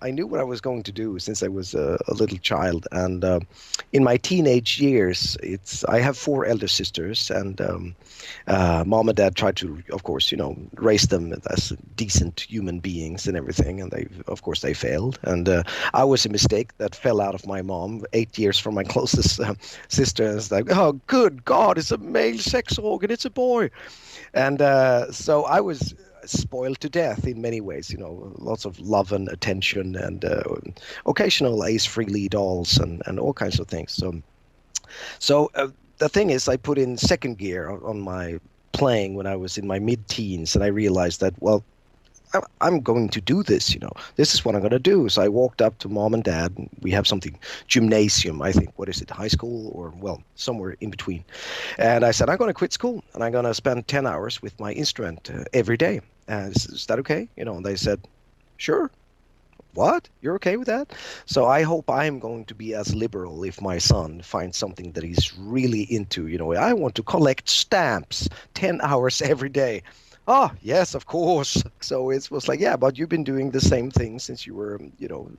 I knew what I was going to do since I was a little child, and in my teenage years, I have four elder sisters, and mom and dad tried to, of course, raise them as decent human beings and everything, and of course, they failed. And I was a mistake that fell out of my mom 8 years from my closest sister. And it's like, oh, good God, it's a male sex organ, it's a boy. And so I was spoiled to death in many ways, lots of love and attention and occasional Ace Frehley dolls and all kinds of things. So the thing is, I put in second gear on my playing when I was in my mid-teens, and I realized that, well, I'm going to do this, This is what I'm going to do. So I walked up to mom and dad. And we have something, gymnasium, I think. What is it, high school or, well, somewhere in between. And I said, I'm going to quit school and I'm going to spend 10 hours with my instrument every day. Is that okay? And they said, sure. What? You're okay with that? So I hope I'm going to be as liberal if my son finds something that he's really into. I want to collect stamps 10 hours every day. Oh, yes, of course. So it was like, yeah, but you've been doing the same thing since you were,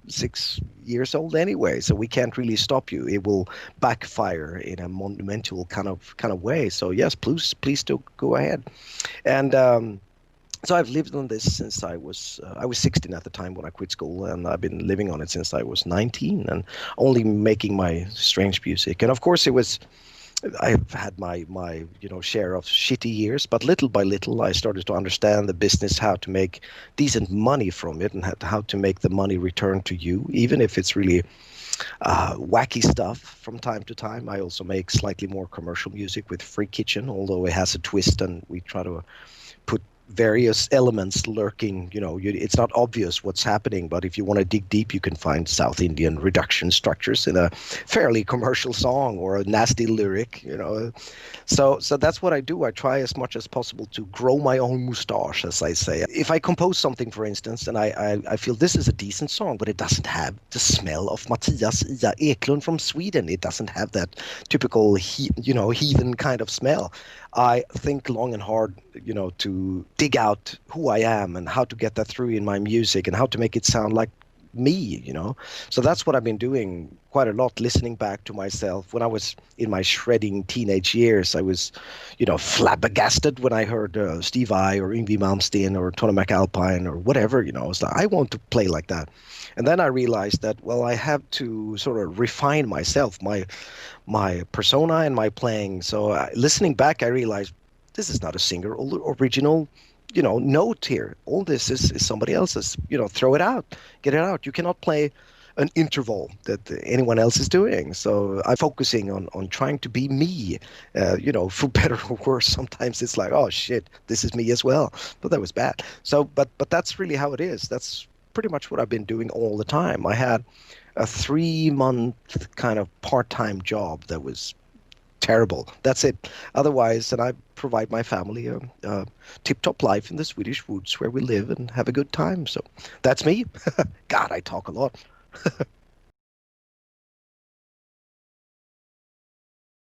6 years old anyway. So we can't really stop you. It will backfire in a monumental kind of way. So yes, please do go ahead. And so I've lived on this since I was 16 at the time when I quit school, and I've been living on it since I was 19, and only making my strange music. And of course, I've had my share of shitty years, but little by little I started to understand the business, how to make decent money from it, and how to make the money return to you, even if it's really wacky stuff from time to time. I also make slightly more commercial music with Free Kitchen, although it has a twist, and we try to put various elements lurking. It's not obvious what's happening, but if you want to dig deep, you can find South Indian reduction structures in a fairly commercial song or a nasty lyric. So that's what I do. I try as much as possible to grow my own mustache, as I say. If I compose something, for instance, and I feel this is a decent song, but it doesn't have the smell of Mattias Eklundh from Sweden. It doesn't have that typical heathen kind of smell. I think long and hard, to dig out who I am and how to get that through in my music and how to make it sound like me. So that's what I've been doing quite a lot, listening back to myself. When I was in my shredding teenage years, I was, flabbergasted when I heard Steve Vai or Yngwie Malmsteen or Tony McAlpine or whatever. I was like, I want to play like that. And then I realized that, well, I have to sort of refine myself, my persona and my playing. So listening back, I realized this is not a singer original note here. All this is somebody else's. Throw it out, get it out. You cannot play an interval that anyone else is doing. So I'm focusing on trying to be me, for better or worse. Sometimes it's like, oh shit, this is me as well. But that was bad. So, but that's really how it is. That's pretty much what I've been doing all the time. I had a 3-month kind of part-time job that was terrible. That's it. Otherwise, and I provide my family a tip-top life in the Swedish woods where we live and have a good time. So that's me. God, I talk a lot.